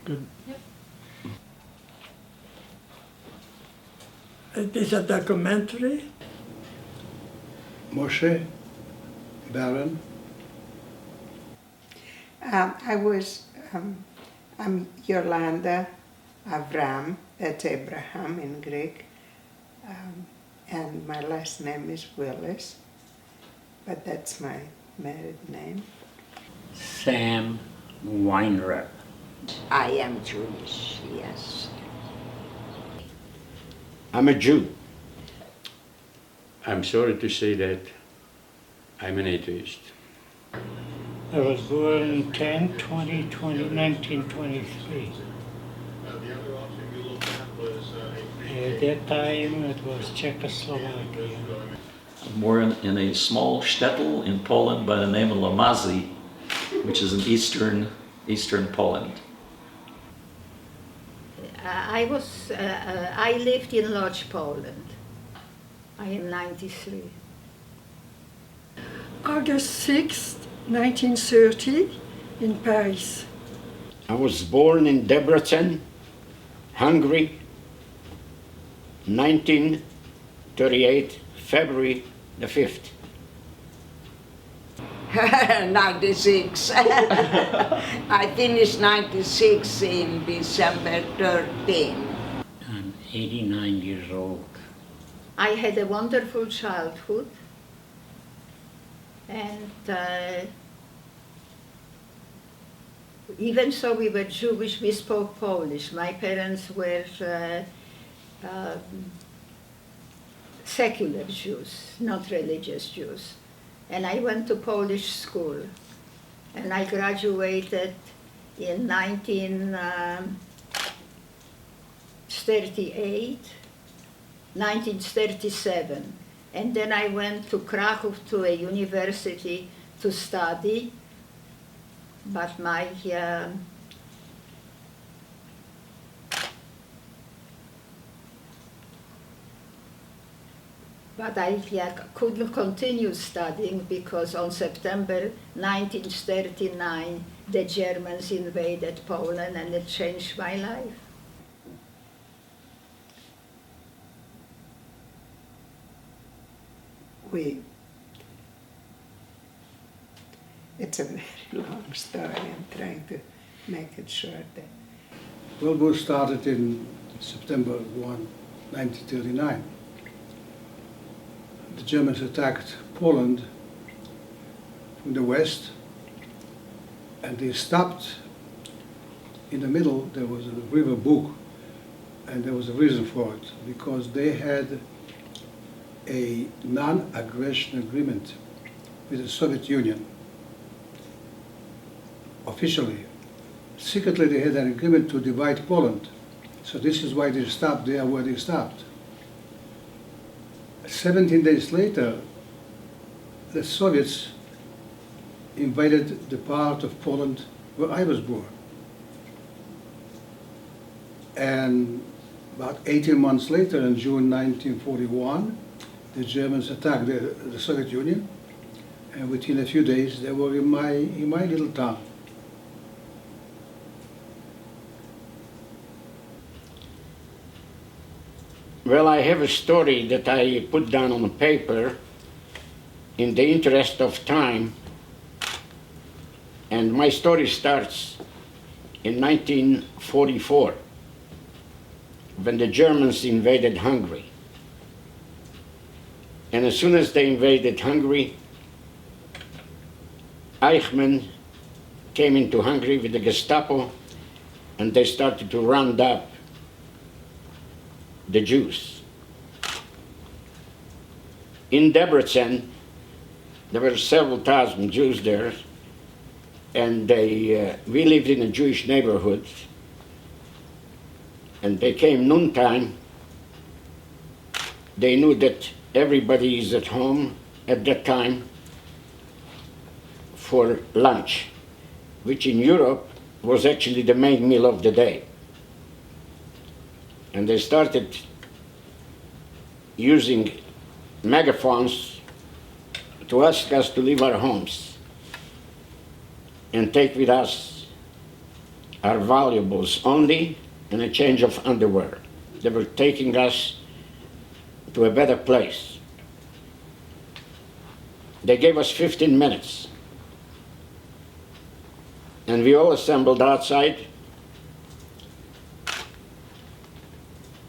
Good. It is a documentary. Moshe, Baron. I'm Yolanda Avram, that's Abraham in Greek, and my last name is Willis, but that's my married name. Sam Weinreb. I am Jewish, yes. I'm a Jew. I'm sorry to say that I'm an atheist. I was born 10/20/1923. At that time, it was Czechoslovakia. Born in a small shtetl in Poland by the name of Lamazi, which is in eastern Poland. I lived in Lodz, Poland. I am 93. August 6th, 1930, in Paris. I was born in Debrecen, Hungary, 1938, February the 5th. 96. I finished 96 in December 13. I'm 89 years old. I had a wonderful childhood, and even though we were Jewish, we spoke Polish. My parents were secular Jews, not religious Jews. And I went to Polish school, and I graduated in 1937. And then I went to Krakow to a university to study, but I couldn't continue studying because on September 1939 the Germans invaded Poland, and it changed my life. It's a very long story. I'm trying to make it short. World War started in September 1, 1939. The Germans attacked Poland from the west, and they stopped in the middle. There was a river Bug, and there was a reason for it, because they had a non-aggression agreement with the Soviet Union. Officially. Secretly, they had an agreement to divide Poland. So this is why they stopped there where they stopped. 17 days later, the Soviets invaded the part of Poland where I was born. And about 18 months later, in June 1941, the Germans attacked the Soviet Union, and within a few days they were in my little town. Well, I have a story that I put down on paper in the interest of time, and my story starts in 1944 when the Germans invaded Hungary. And as soon as they invaded Hungary, Eichmann came into Hungary with the Gestapo, and they started to round up the Jews. In Debrecen, there were several thousand Jews there, and we lived in a Jewish neighborhood, and they came noontime. They knew that everybody is at home at that time for lunch, which in Europe was actually the main meal of the day. And they started using megaphones to ask us to leave our homes and take with us our valuables only and a change of underwear. They were taking us to a better place. They gave us 15 minutes. And we all assembled outside.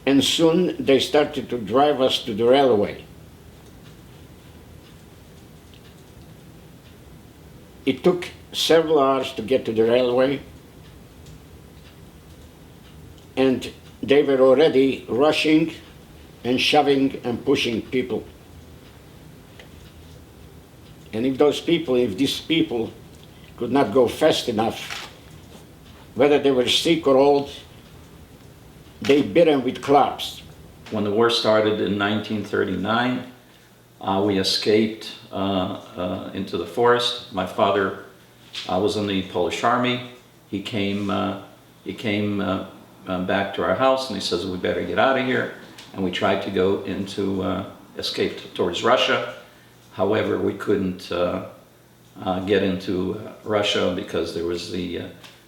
And soon they started to drive us to the railway. It took several hours to get to the railway, and they were already rushing and shoving and pushing people. And if these people could not go fast enough, whether they were sick or old, they beat them with clubs. When the war started in 1939, we escaped into the forest. My father was in the Polish army. He came back to our house and he says, we better get out of here. And we tried to go into, escape towards Russia. However, we couldn't get into Russia because there was the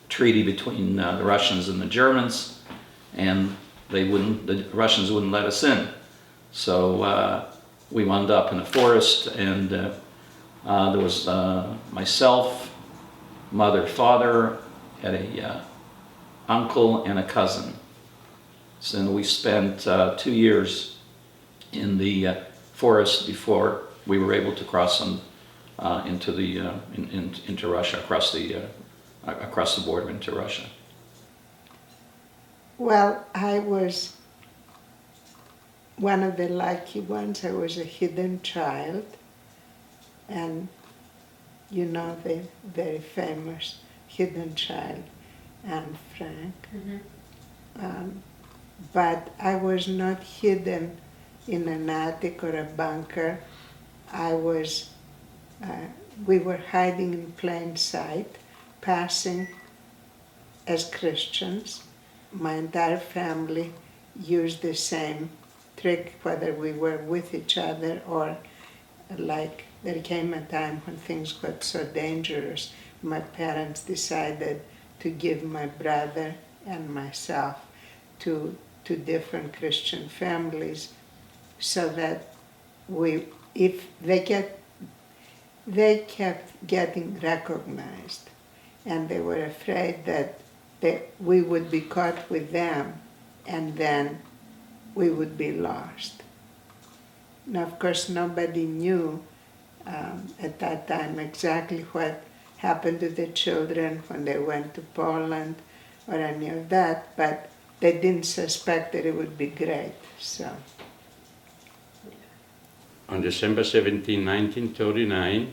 treaty between the Russians and the Germans, and the Russians wouldn't let us in. So we wound up in a forest, and there was myself, mother, father, had a uncle and a cousin. So we spent 2 years in the forest before we were able to cross into Russia, across the border into Russia. Well, I was one of the lucky ones. I was a hidden child, and you know the very famous hidden child, Anne Frank. But I was not hidden in an attic or a bunker. We were hiding in plain sight, passing as Christians. My entire family used the same trick, whether we were with each other or like there came a time when things got so dangerous, my parents decided to give my brother and myself to different Christian families, so that they kept getting recognized, and they were afraid that we would be caught with them, and then we would be lost. Now, of course, nobody knew at that time exactly what happened to the children when they went to Poland or any of that, but they didn't suspect that it would be great. So. On December 17, 1939,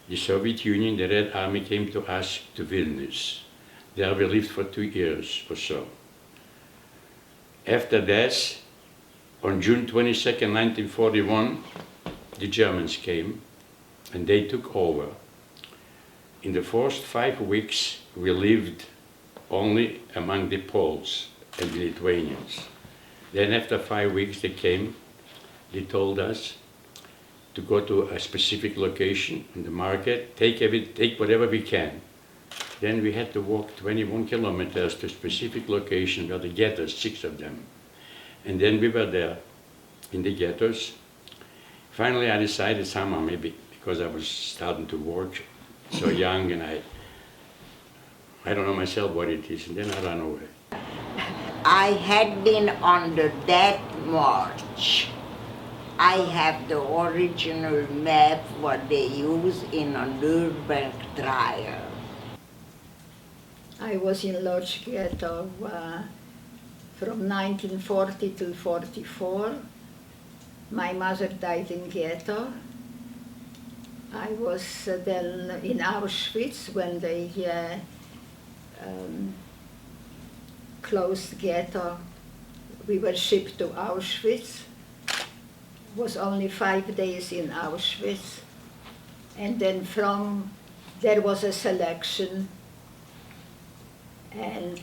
the Soviet Union, the Red Army, came to us to Vilnius. There we lived for 2 years or so. After that, on June 22nd, 1941, the Germans came and they took over. In the first 5 weeks, we lived only among the Poles and the Lithuanians. Then after 5 weeks they came, they told us to go to a specific location in the market, take whatever we can. Then we had to walk 21 kilometers to a specific location where the ghettos, 6 of them. And then we were there in the ghettos. Finally I decided somehow, maybe because I was starting to work so young, and I don't know myself what it is, and then I ran away. I had been on the death march. I have the original map what they use in a Nuremberg trial. I was in Lodz Ghetto from 1940 till 44. My mother died in ghetto. I was then in Auschwitz when they closed ghetto. We were shipped to Auschwitz. Was only 5 days in Auschwitz, and then there was a selection, and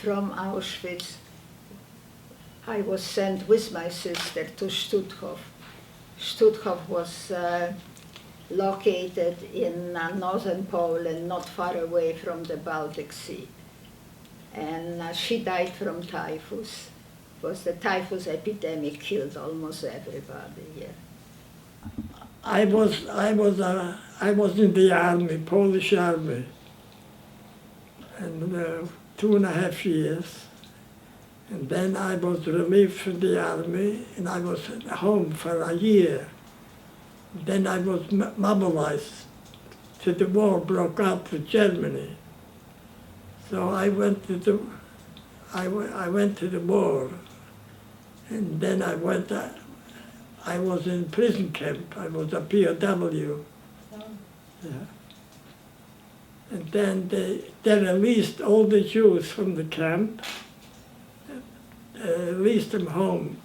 from Auschwitz I was sent with my sister to Stutthof. Stutthof was located in northern Poland, not far away from the Baltic Sea. And she died from typhus. Because the typhus epidemic killed almost everybody here. I was in the army, Polish army, and 2.5 years. And then I was relieved from the army, and I was at home for a year. Then I was mobilized till the war broke out with Germany. So I went to the war, and then I was in prison camp. I was a POW. Yeah. And then they released all the Jews from the camp, released them home.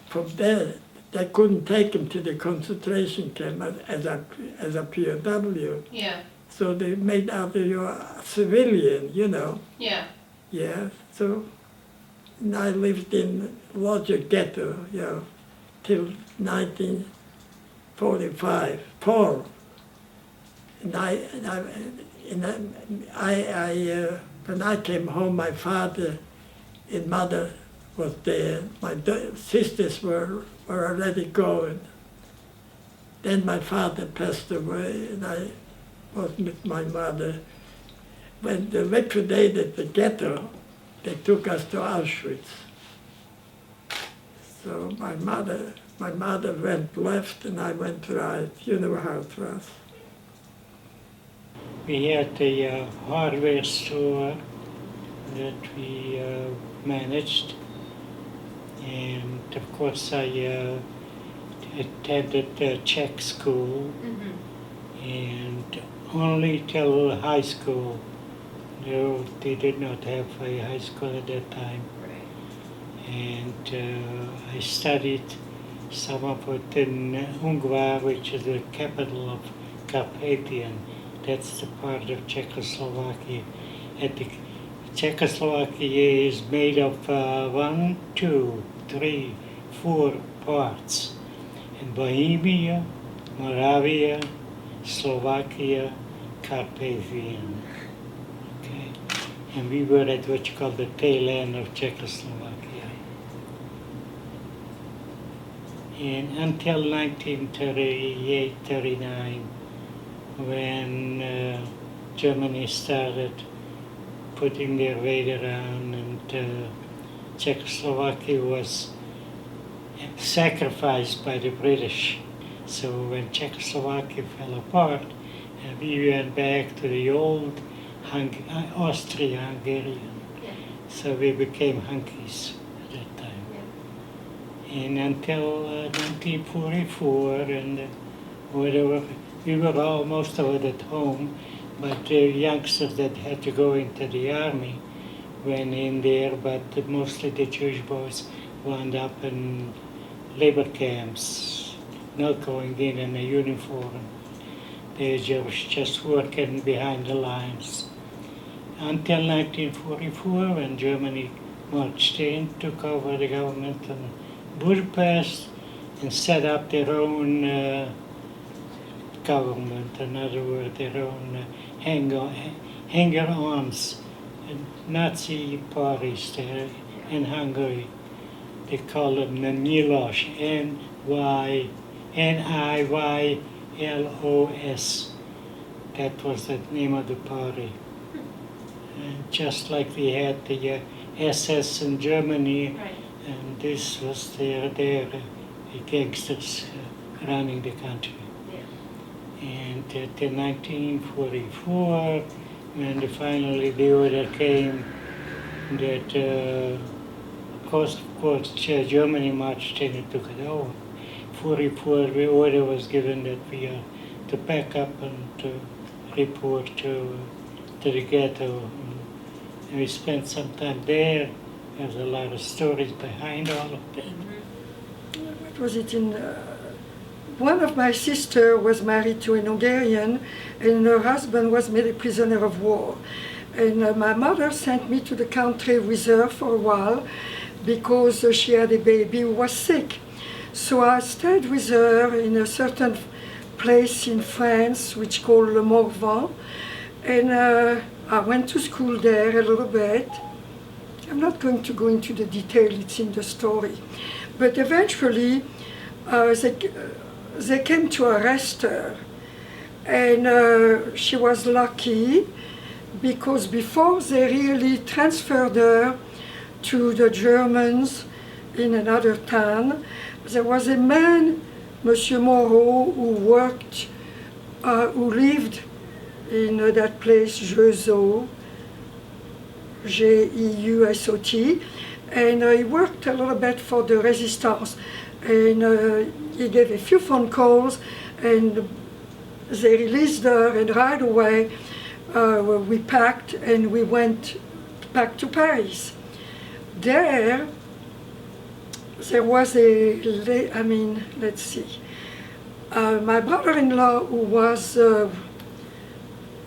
From there, they couldn't take them to the concentration camp as a POW. Yeah. So they made out of you a civilian, you know. Yeah. Yeah, so and I lived in Lodz ghetto, you know, till 1945, Paul. And when I came home, my father and mother was there. My sisters were already gone. Then my father passed away, and I was with my mother. When they liquidated the ghetto, they took us to Auschwitz. So my mother went left and I went right. You know how it was. We had a hardware store that we managed, and of course I attended Czech school, and only till high school. No, they did not have a high school at that time. And I studied some of it in Ungvar, which is the capital of Carpathian. That's the part of Czechoslovakia. Czechoslovakia is made of 1, 2, 3, 4 parts. And Bohemia, Moravia, Slovakia, Carpathian. Okay. And we were at what you call the tail end of Czechoslovakia. And until 1938-39, when Germany started putting their weight around, and Czechoslovakia was sacrificed by the British. So when Czechoslovakia fell apart, we went back to the old Austria-Hungarian. So we became Hunkies at that time. And until 1944, and whatever, we were most of it at home, but the youngsters that had to go into the army went in there, but mostly the Jewish boys wound up in labor camps, not going in a uniform. They were just working behind the lines. Until 1944, when Germany marched in, took over the government in Budapest, and set up their own government, in other words, their own hanger-ons, Nazi parties there in Hungary. They call them the Nyilos, N-I-Y-L-O-S. That was the name of the party. And just like we had the SS in Germany, and this was their gangsters running the country. And till 1944, when finally the order came that, of course, Germany marched in and took it over. 44, the order was given that we are to pack up and to report to the ghetto. And we spent some time there. There's a lot of stories behind all of that. What was it in... one of my sisters was married to an Hungarian, and her husband was made a prisoner of war. And my mother sent me to the country reserve for a while because she had a baby who was sick. So I stayed with her in a certain place in France which called Le Morvan, and I went to school there a little bit. I'm not going to go into the detail, it's in the story. But eventually they came to arrest her, and she was lucky because before they really transferred her to the Germans in another town, there was a man, Monsieur Moreau, who worked, who lived in that place, Jeusot, G-E-U-S-O-T, and he worked a little bit for the Resistance, and he gave a few phone calls, and they released her, and right away we packed and we went back to Paris. There was let's see, my brother-in-law who was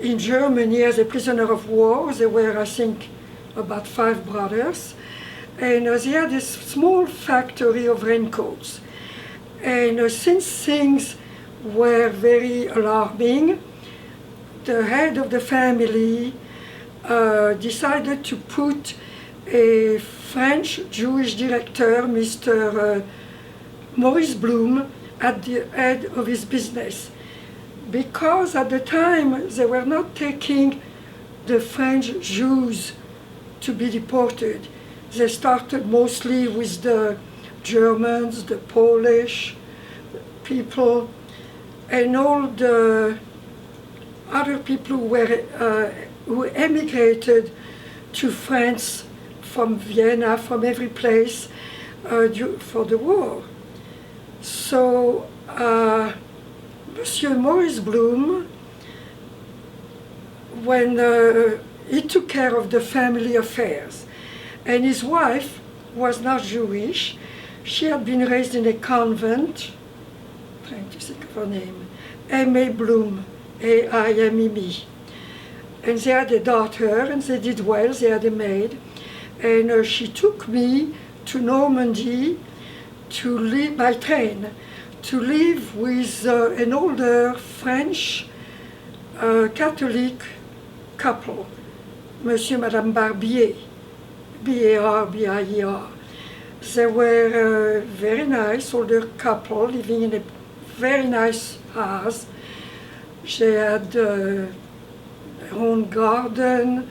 in Germany as a prisoner of war. There were, I think, about 5 brothers, and they had this small factory of raincoats. And since things were very alarming, the head of the family decided to put a French Jewish director, Mr. Maurice Blum, at the head of his business. Because at the time they were not taking the French Jews to be deported. They started mostly with the Germans, the Polish people, and all the other people who emigrated to France from Vienna, from every place for the war. So Monsieur Maurice Blum, when he took care of the family affairs, and his wife was not Jewish. She had been raised in a convent, trying to think of her name, Aimée Blum, A-I-M-E-B. And they had a daughter, and they did well, they had a maid. And she took me to Normandy to live by train, to live with an older French Catholic couple, Monsieur and Madame Barbier, B-A-R-B-I-E-R. They were a very nice older couple living in a very nice house. They had their own garden,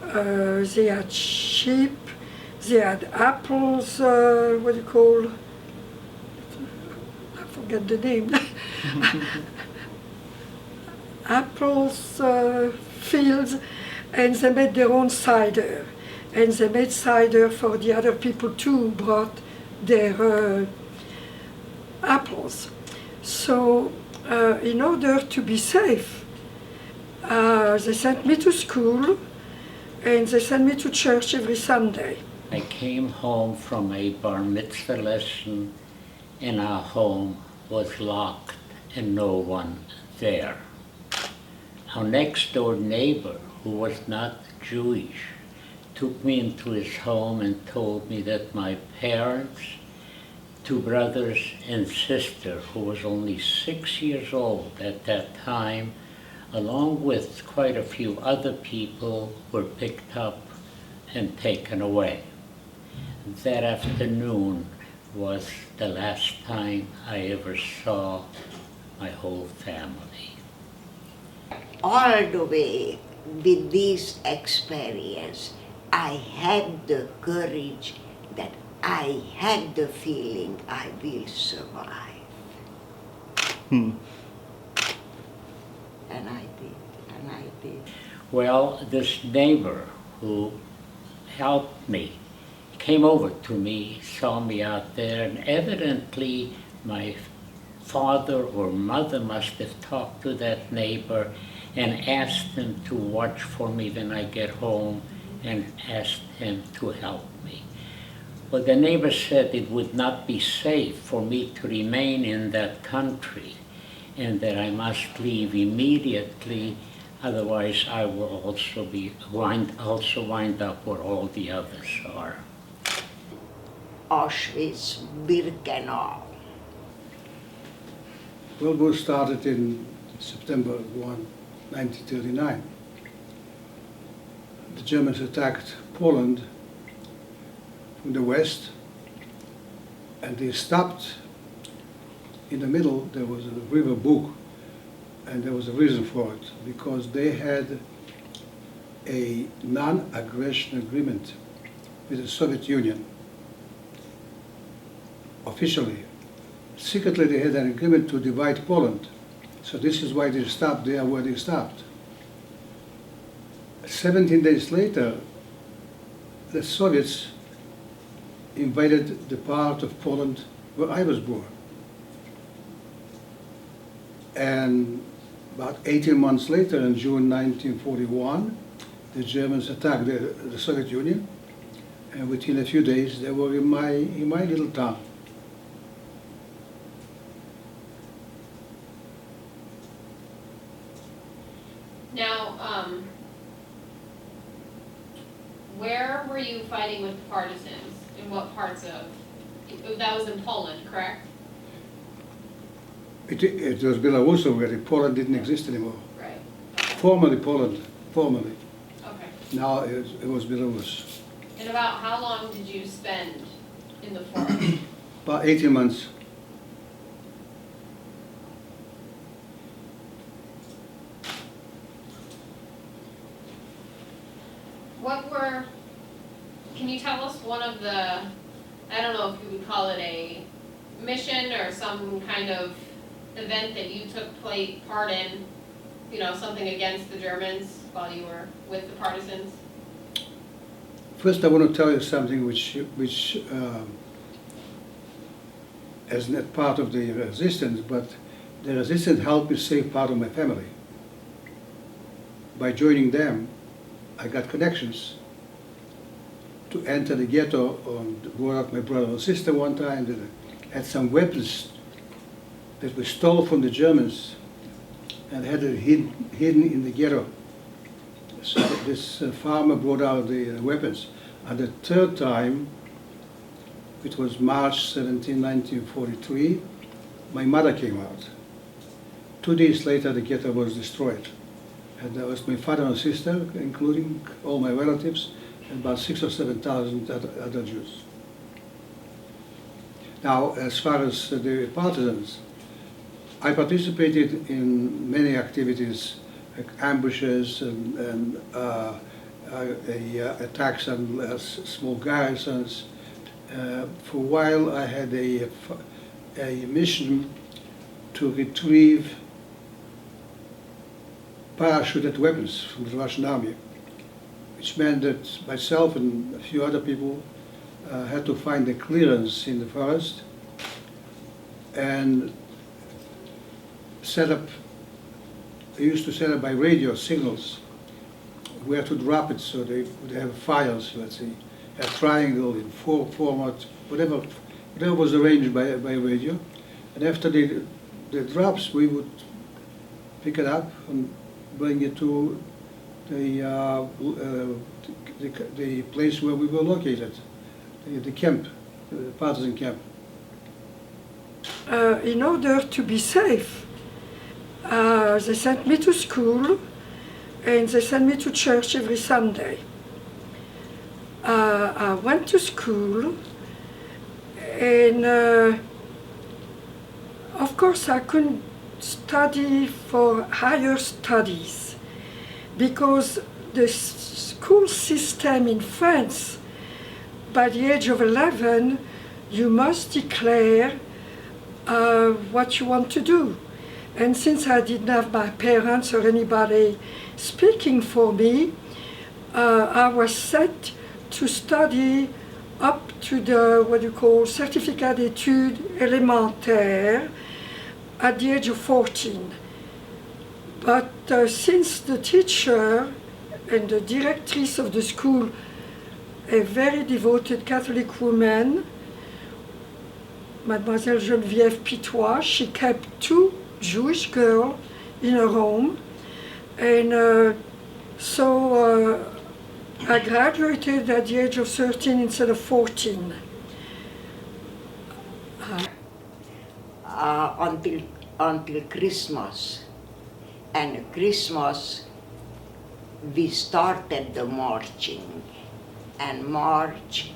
they had sheep, they had apples, what do you call, I forget the name. Apples, fields, and they made their own cider. And they made cider for the other people too, who brought their apples. So in order to be safe, they sent me to school, and they sent me to church every Sunday. I came home from a bar mitzvah lesson, and our home was locked and no one there. Our next door neighbor, who was not Jewish, took me into his home and told me that my parents, 2 brothers and sister, who was only 6 years old at that time, along with quite a few other people, were picked up and taken away. That afternoon was the last time I ever saw my whole family. All the way with this experience, I had the courage that I had the feeling I will survive. And I did. Well, this neighbor who helped me came over to me, saw me out there, and evidently my father or mother must have talked to that neighbor and asked him to watch for me when I get home, and asked him to help me. But the neighbor said it would not be safe for me to remain in that country, and that I must leave immediately, otherwise I will also wind up where all the others are. Auschwitz, Birkenau. World War started in September 1, 1939. The Germans attacked Poland from the west, and they stopped. In the middle there was a river Bug, and there was a reason for it, because they had a non-aggression agreement with the Soviet Union. Officially. Secretly they had an agreement to divide Poland. So this is why they stopped there where they stopped. 17 days later, the Soviets invaded the part of Poland where I was born. And about 18 months later, in June 1941, the Germans attacked the Soviet Union, and within a few days they were in my little town. Now, where were you fighting with the partisans? In what parts of? That was in Poland, correct? It was Belarus already. Poland didn't exist anymore. Right. Formerly Poland, formerly. Okay. Now it was Belarus. And about how long did you spend in the forest? About 18 months. Can you tell us one of the, I don't know if you would call it a mission or some kind of event that you took part in, you know, something against the Germans while you were with the partisans? First, I want to tell you something which is not part of the resistance, but the resistance helped me save part of my family. By joining them, I got connections to enter the ghetto and brought up my brother and sister one time. That had some weapons that were stolen from the Germans and had it hidden in the ghetto. So this farmer brought out the weapons. And the third time, it was March 17, 1943, my mother came out. 2 days later, the ghetto was destroyed. And that was my father and sister, including all my relatives, and about 6,000 or 7,000 other Jews. Now, as far as the partisans, I participated in many activities, like ambushes and attacks on small garrisons. For a while, I had a mission to retrieve parachuted weapons from the Russian army, which meant that myself and a few other people had to find a clearance in the forest and set up, they used to set up by radio signals where to drop it, so they would have fires, let's say, a triangle in format, whatever was arranged by radio. And after the drops, we would pick it up and bring it to the place where we were located, the camp, the partisan camp. In order to be safe, they sent me to school and they sent me to church every Sunday. I went to school and of course I couldn't study for higher studies because the school system in France, by the age of 11, you must declare what you want to do. And since I didn't have my parents or anybody speaking for me, I was set to study up to the, what you call, Certificat d'études élémentaires at the age of 14. But since the teacher and the directrice of the school, a very devoted Catholic woman, Mademoiselle Geneviève Pitois, she kept 2 Jewish girls in her home, and so I graduated at the age of 13 instead of 14. Until until Christmas. And Christmas, we started the marching and march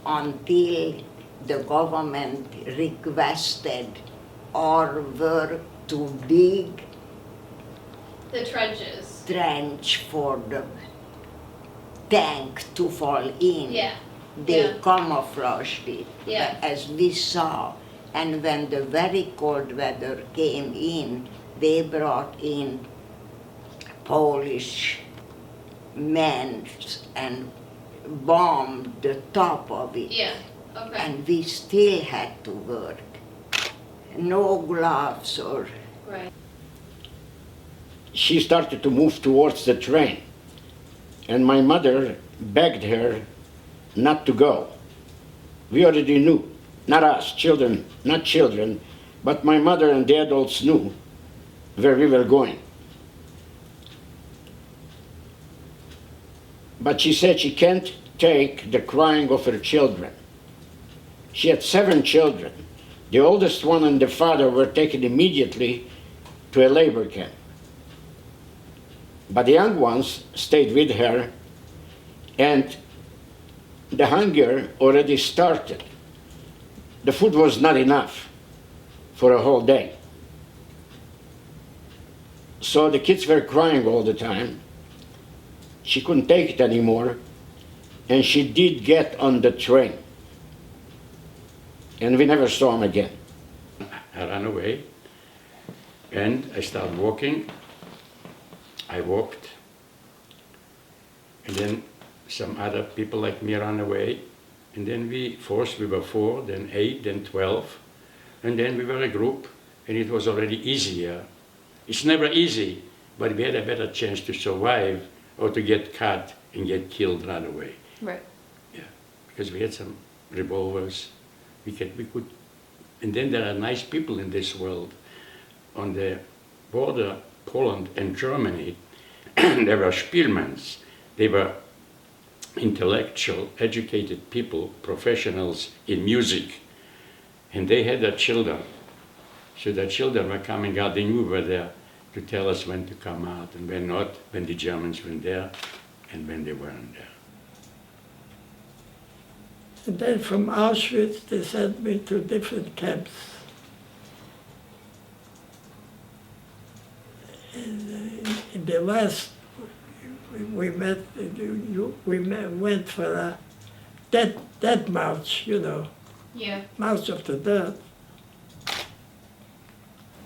until the government requested our work to dig The trenches. trench for the tank to fall in. Yeah. They Yeah. camouflaged it, Yeah. as we saw. And when the very cold weather came in, they brought in Polish men and bombed the top of it. Yeah. Okay. And we still had to work. No gloves or Right. She started to move towards the train, and my mother begged her not to go. We already knew, not us, children, not children, but my mother and the adults knew where we were going. But she said she can't take the crying of her children. She had 7 children. The oldest one and the father were taken immediately to a labor camp. But the young ones stayed with her, and the hunger already started. The food was not enough for a whole day. So the kids were crying all the time. She couldn't take it anymore, and she did get on the train. And we never saw him again. I ran away and I started walking. I walked, and then some other people like me ran away, and then we were 4, then 8, then 12, and then we were a group, and it was already easier. It's never easy, but we had a better chance to survive or to get caught and get killed right away. Right. Yeah, because we had some revolvers. We could, and then there are nice people in this world. On the border, Poland and Germany, there were Spielmans. They were intellectual, educated people, professionals in music, and they had their children. So their children were coming out. They knew we were there to tell us when to come out and when not, when the Germans were there and when they weren't there. And then from Auschwitz, they sent me to different camps. In the last, we went for a death march, you know, Yeah. March of the Dead.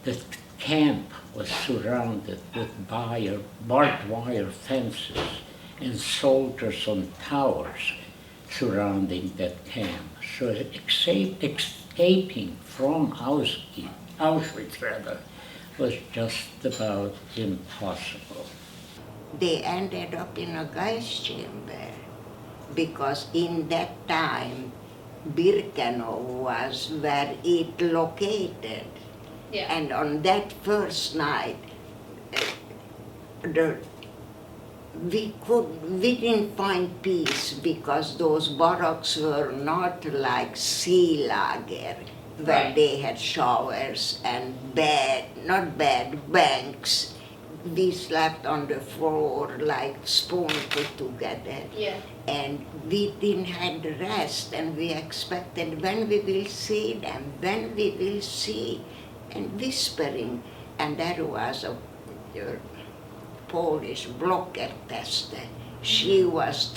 The camp was surrounded with barbed wire fences and soldiers on towers surrounding that camp. So escaping from Auschwitz rather, was just about impossible. they ended up in a gas chamber because in that time Birkenau was where it located. Yeah. And on that first night, we didn't find peace because those barracks were not like sea lager, where Right. they had showers and banks. We slept on the floor like spoon put together. Yeah. And we didn't have the rest, and we expected when we will see them, when we will see, and whispering. And there was a Polish blocker tester. She was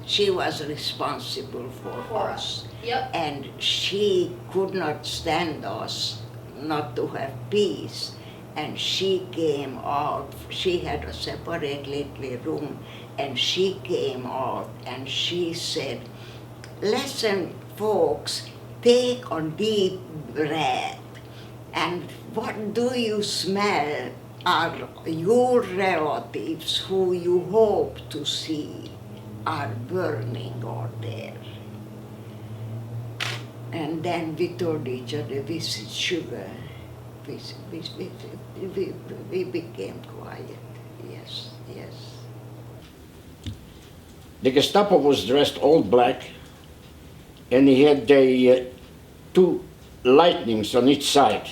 she was responsible for us. Yep. And she could not stand us not to have peace. And she came out, she had a separate little room, and she came out and she said, listen folks, take a deep breath, and what do you smell are your relatives who you hope to see are burning out there. And then we told each other, this is sugar. We became quiet. Yes, yes. The Gestapo was dressed all black, and he had the 2 lightnings on each side.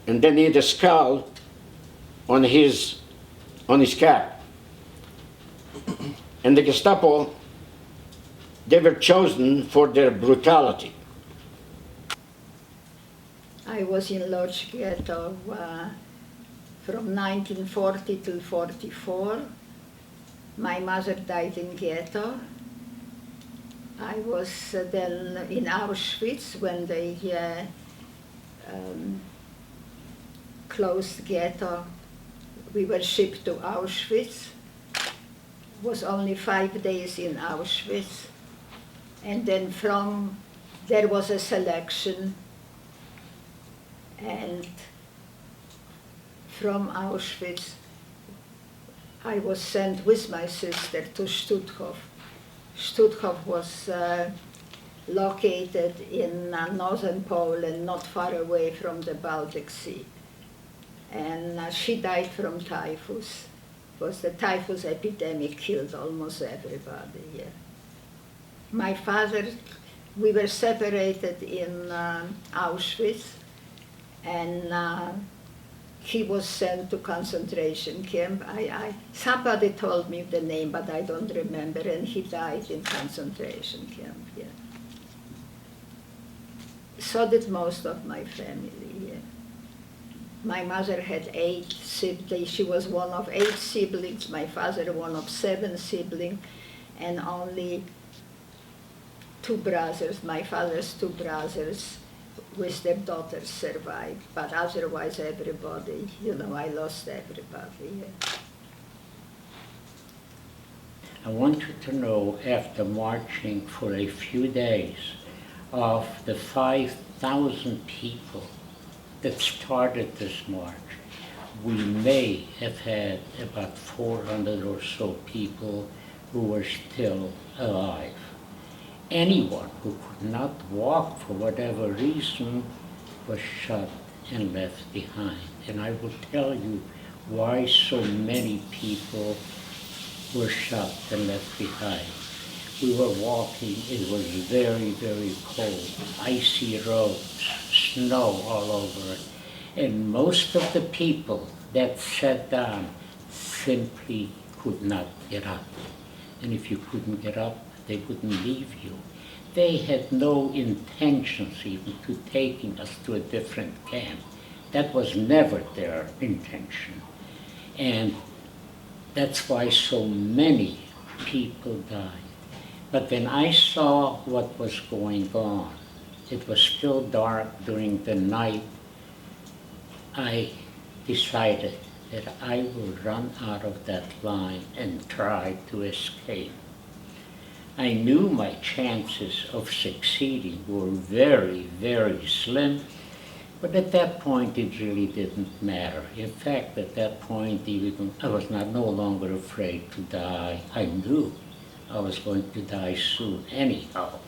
and then he had a skull on his cap. And the Gestapo, they were chosen for their brutality. I was in Lodz Ghetto from 1940 till 44. My mother died in ghetto. I was then in Auschwitz when they closed ghetto. We were shipped to Auschwitz. Was only 5 days in Auschwitz. And then there was a selection, and from Auschwitz I was sent with my sister to Stutthof. Stutthof was located in northern Poland, not far away from the Baltic Sea. And she died from typhus. Because the typhus epidemic killed almost everybody here. My father, we were separated in Auschwitz, and he was sent to concentration camp. Somebody told me the name, but I don't remember, and he died in concentration camp, yeah. So did most of my family, yeah. My mother had 8 siblings. She was one of 8 siblings. My father one of 7 siblings, and only 2 brothers. My father's 2 brothers with their daughters survived, but otherwise everybody, I lost everybody. Yeah. I want you to know, after marching for a few days, of the 5,000 people that started this march, we may have had about 400 or so people who were still alive. Anyone who could not walk for whatever reason was shot and left behind. And I will tell you why so many people were shot and left behind. We were walking, it was very, very cold, icy roads, snow all over it. And most of the people that sat down simply could not get up. And if you couldn't get up, they wouldn't leave you. They had no intentions even to taking us to a different camp. That was never their intention. And that's why so many people died. But when I saw what was going on, it was still dark during the night, I decided that I will run out of that line and try to escape. I knew my chances of succeeding were very, very slim, but at that point it really didn't matter. In fact, at that point I was no longer afraid to die. I knew I was going to die soon anyhow,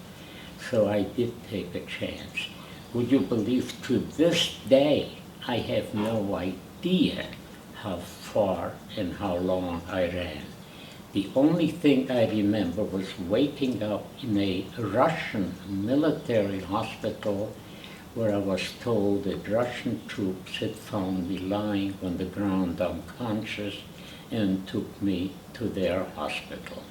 so I did take a chance. Would you believe, to this day I have no idea how far and how long I ran. The only thing I remember was waking up in a Russian military hospital where I was told that Russian troops had found me lying on the ground unconscious and took me to their hospital.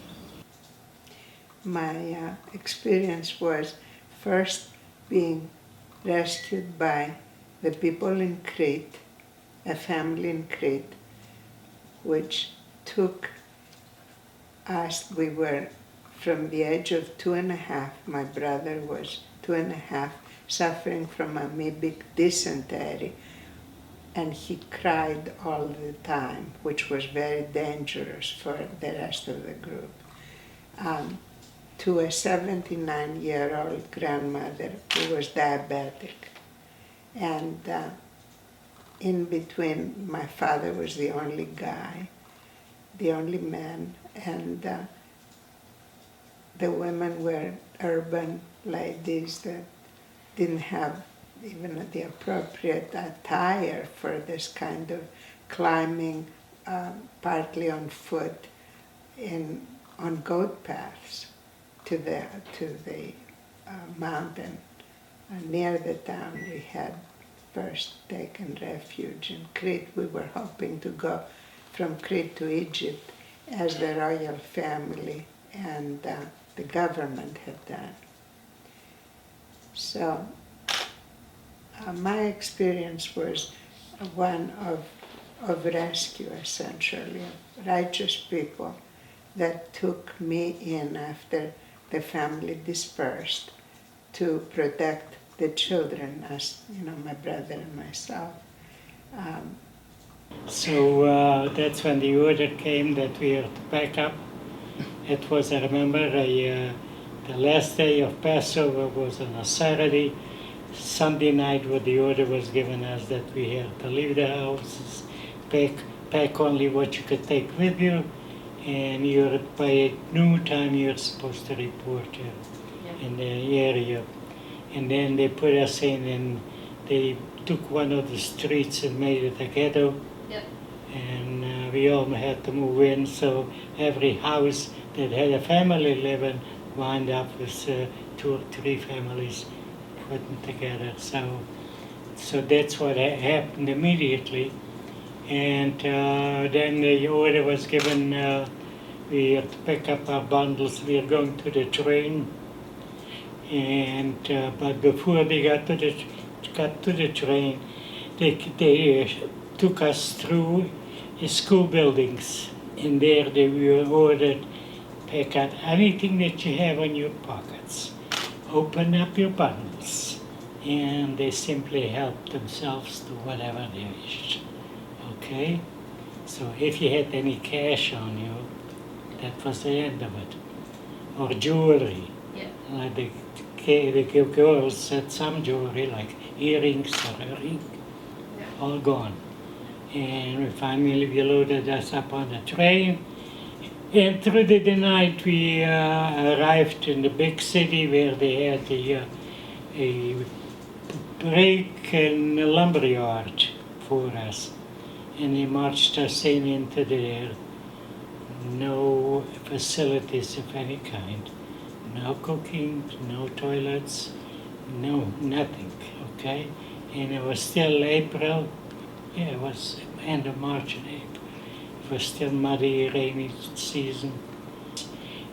My experience was first being rescued by the people in Crete, a family in Crete, which took us. We were from the age of 2.5, my brother was 2.5, suffering from amoebic dysentery, and he cried all the time, which was very dangerous for the rest of the group. To a 79-year-old grandmother who was diabetic. And in between, my father was the only guy, the only man, and the women were urban ladies that didn't have even the appropriate attire for this kind of climbing, partly on foot, on goat paths to the mountain. Near the town we had first taken refuge in Crete. We were hoping to go from Crete to Egypt as the royal family and the government had done. So my experience was one of rescue, essentially, of righteous people that took me in after the family dispersed to protect the children, as you know, my brother and myself. So that's when the order came that we are to pack up. It was, I remember, the last day of Passover was on a Saturday. Sunday night, when the order was given us that we had to leave the houses, pack only what you could take with you, and by noon time you're supposed to report in the area. And then they put us in, and they took one of the streets and made it a ghetto. Yep. And we all had to move in, so every house that had a family living wound up with 2 or 3 families putting together. So that's what happened immediately. And then the order was given, we had to pick up our bundles. We are going to the train. And but before they got to the train, they took us through school buildings. And there they were ordered, pick out anything that you have in your pockets, open up your bundles, and they simply helped themselves to whatever they wished. Okay? So if you had any cash on you, that was the end of it. Or jewelry. Yeah. Like the girls had some jewelry, like earrings or a ring, all gone. And we loaded us up on the train. And through the night we arrived in the big city where they had a break and a lumberyard for us. And they marched us into there. No facilities of any kind. No cooking, no toilets, no nothing, okay? And it was still April. Yeah, it was end of March and April. It was still muddy, rainy season.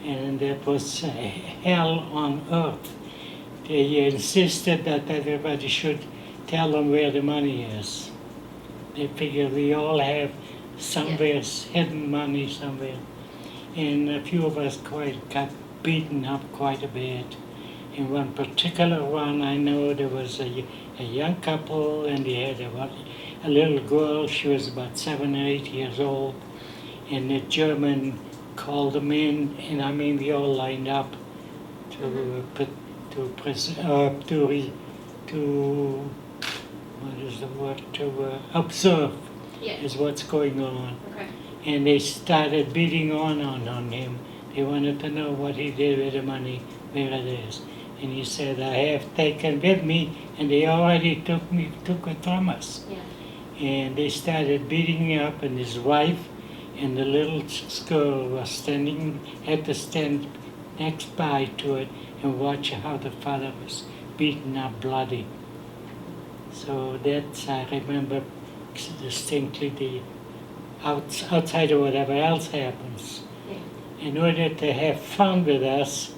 And that was hell on earth. They insisted that everybody should tell them where the money is. They figured we all have somewhere hidden money somewhere. And a few of us got beaten up quite a bit. In one particular one, I know there was a young couple, and they had a little girl. She was about 7 or 8 years old, and the German called them in, and I mean we all lined up to observe is what's going on. Okay. And they started beating on him. They wanted to know what he did with the money, where it is. And he said, I have taken with me, and they already took it from us. Yeah. And they started beating me up, and his wife and the little girl was had to stand next by to it and watch how the father was beaten up bloody. So that's, I remember distinctly, the outside of whatever else happens. In order to have fun with us,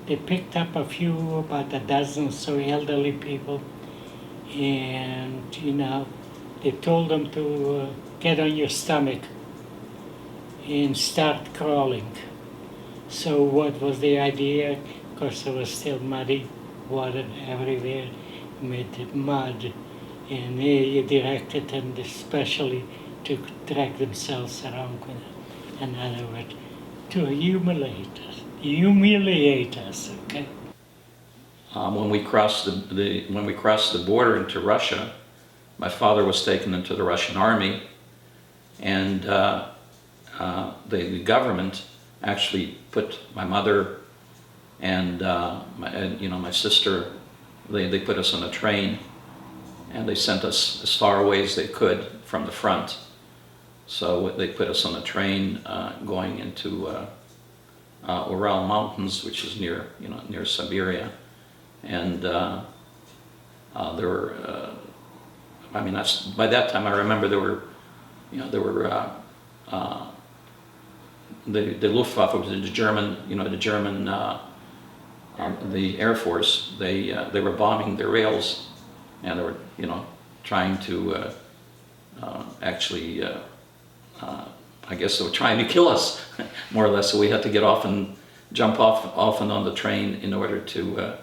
they picked up about a dozen or so elderly people, and they told them to get on your stomach and start crawling. So what was the idea? Of course, it was still muddy, water everywhere, with mud, and they directed them especially to drag themselves around with, in other words, to humiliate us, okay? When we crossed the border into Russia, my father was taken into the Russian army, and the government actually put my mother and my sister. They put us on a train, and they sent us as far away as they could from the front. So they put us on a train going into Ural Mountains, which is near Siberia, and there were I mean, that's, by that time I remember there were the Luftwaffe, was the German, the Air Force, they were bombing the rails, and they were, trying to actually, I guess they were trying to kill us, more or less. So we had to get off and jump off and on the train in order to,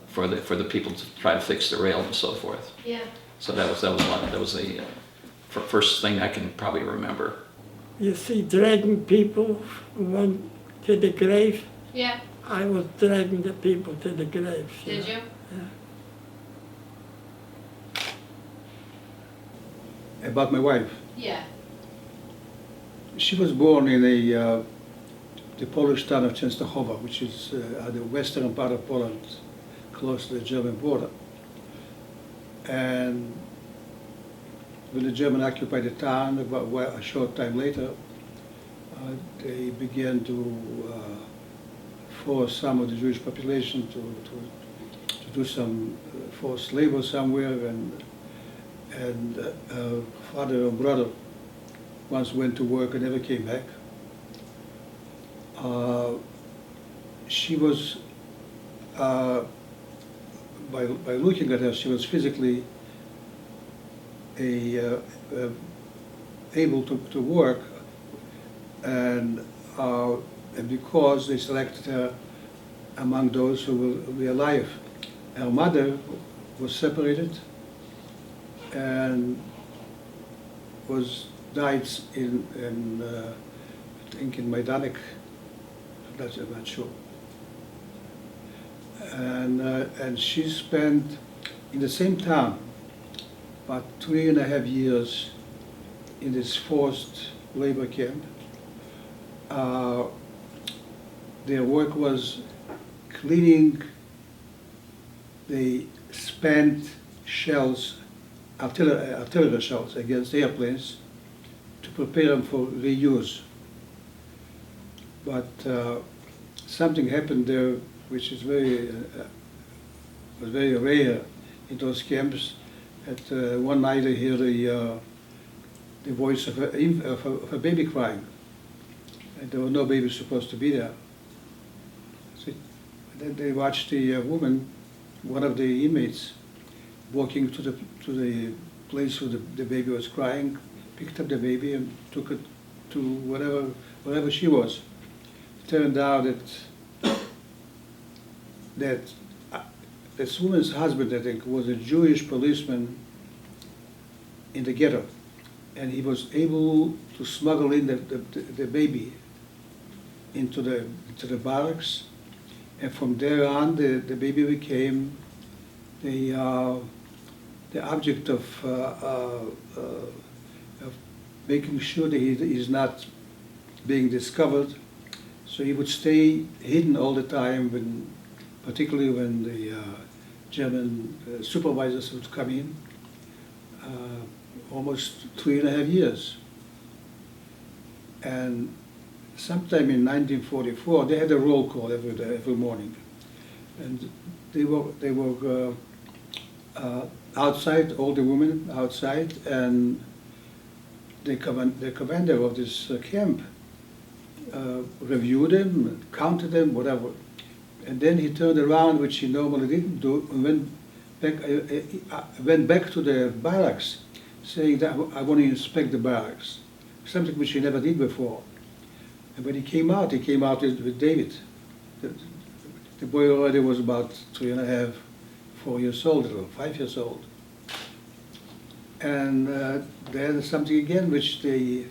for the people to try to fix the rail and so forth. Yeah. So that was the first thing I can probably remember. You see, dragging people one to the grave. Yeah. I was dragging the people to the grave. Did you? About my wife. Yeah. She was born in the Polish town of Częstochowa, which is at the western part of Poland, close to the German border. And when the Germans occupied the town, about a short time later, they began to force some of the Jewish population to do some forced labor somewhere, and father and brother once went to work and never came back. She was, by looking at her, she was physically able to work, and because they selected her among those who will be alive. Her mother was separated and died in I think in Majdanek. I'm not sure. And she spent in the same town about 3.5 years in this forced labor camp. Their work was cleaning the spent shells, artillery shells against airplanes, to prepare them for reuse. But something happened there which is was very rare in those camps. One night I hear the voice of a baby crying, and there was no baby supposed to be there. So then they watched the woman, one of the inmates, walking to the place where the baby was crying, picked up the baby and took it to wherever she was. It turned out that this woman's husband, I think, was a Jewish policeman in the ghetto, and he was able to smuggle in the baby into the barracks, and from there on the baby became the object of making sure that he is not being discovered. So he would stay hidden all the time, particularly when the German supervisors would come in. Almost 3.5 years. And sometime in 1944, they had a roll call every morning, and they were outside, all the women outside, and the commander of this camp reviewed them, counted them, whatever, and then he turned around, which he normally didn't do, and went back to the barracks, saying that I want to inspect the barracks, something which he never did before. And when he came out with David. The boy already was about 3.5, 4 years old, or 5 years old. And then something again which they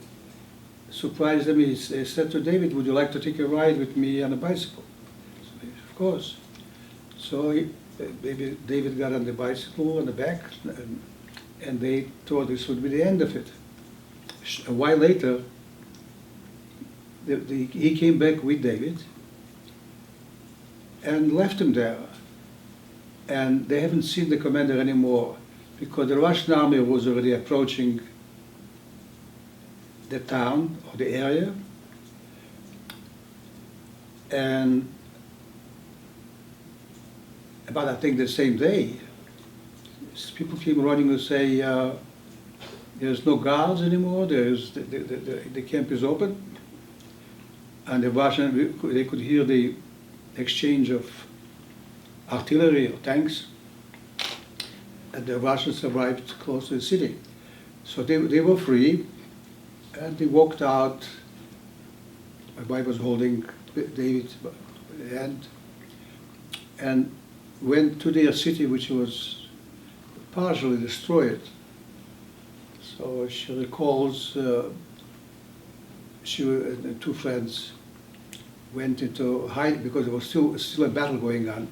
surprised them. They said to David, "Would you like to take a ride with me on a bicycle?" So, of course. So David got on the bicycle on the back, and they thought this would be the end of it. A while later, he came back with David and left him there. And they haven't seen the commander anymore, because the Russian army was already approaching the town or the area. And about, I think, the same day, people came running and say, there's no guards anymore, the camp is open. And the Russians, they could hear the exchange of artillery or tanks. And the Russians arrived close to the city. So they were free, and they walked out. My wife was holding David by the hand, and went to their city, which was partially destroyed. So she recalls she and two friends went into hide because there was still a battle going on.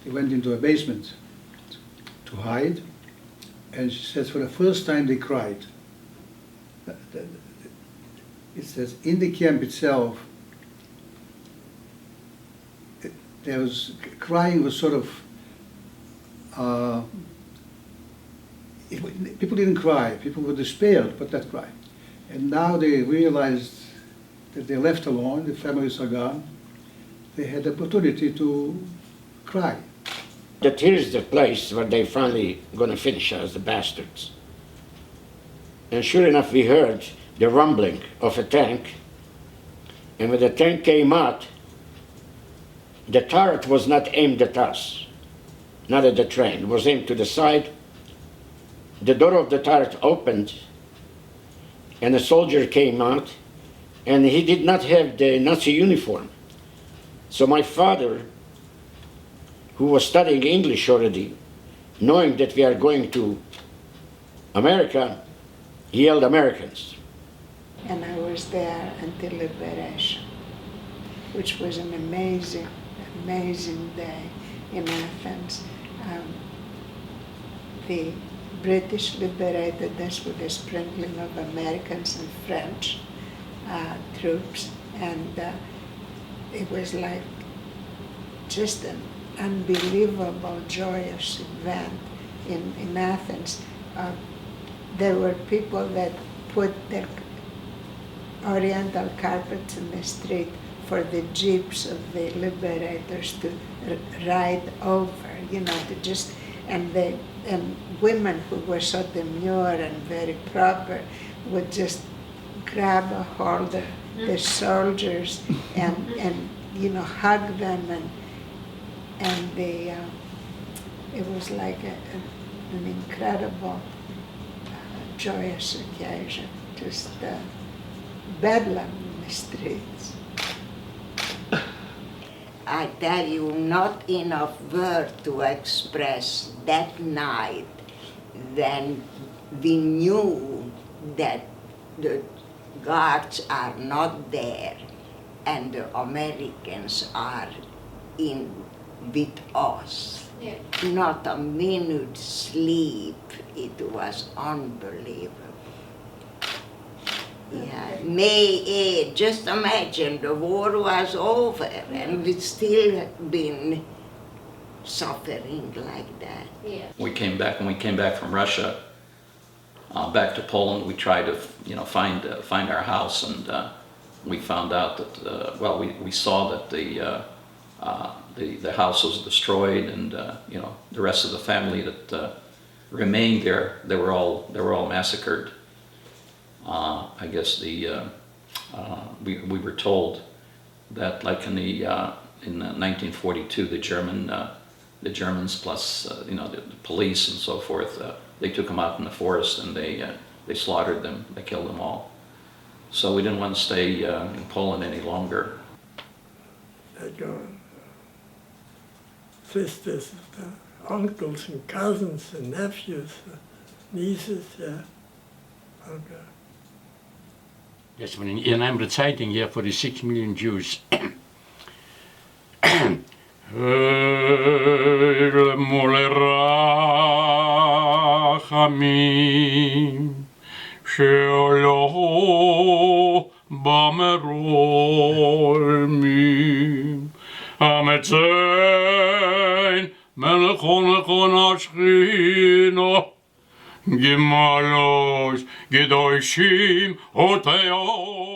They went into a basement to hide, and she says for the first time they cried. It says in the camp itself, there was crying was sort of people didn't cry. People were despaired, but not cry. And now they realized that they're left alone. The families are gone. They had the opportunity to cry. That here's the place where they finally gonna finish us, the bastards. And sure enough, we heard the rumbling of a tank. And when the tank came out, the turret was not aimed at us, not at the train. It was aimed to the side. The door of the turret opened, and a soldier came out, and he did not have the Nazi uniform. So my father, who was studying English already, knowing that we are going to America, he yelled Americans. And I was there until liberation, which was an amazing, amazing day in Athens. The British liberated us with a sprinkling of Americans and French troops, and it was like just an unbelievable, joyous event in Athens. There were people that put their oriental carpets in the street for the jeeps of the liberators to ride over, to just, and women who were so demure and very proper would just grab a hold of the soldiers and hug them and they it was like an incredible joyous occasion, just bedlam in the streets. I tell you, not enough word to express that night when we knew that the guards are not there and the Americans are in with us. Yeah. Not a minute sleep. It was unbelievable. Yeah, May 8, just imagine the war was over and we'd still been suffering like that. Yeah. When we came back from Russia, back to Poland, we tried to find our house, and we found out that we saw that the house was destroyed, and the rest of the family that remained there, they were all massacred. I guess we were told that, like in 1942, the Germans plus the police and so forth, they took them out in the forest and they slaughtered them. They killed them all. So we didn't want to stay in Poland any longer. Sisters, uncles and cousins and nephews, nieces, yeah. Okay. Yes, when in Amber Zeitung here for the 6 million Jews. Gemalos, Gedoshim, Oteo.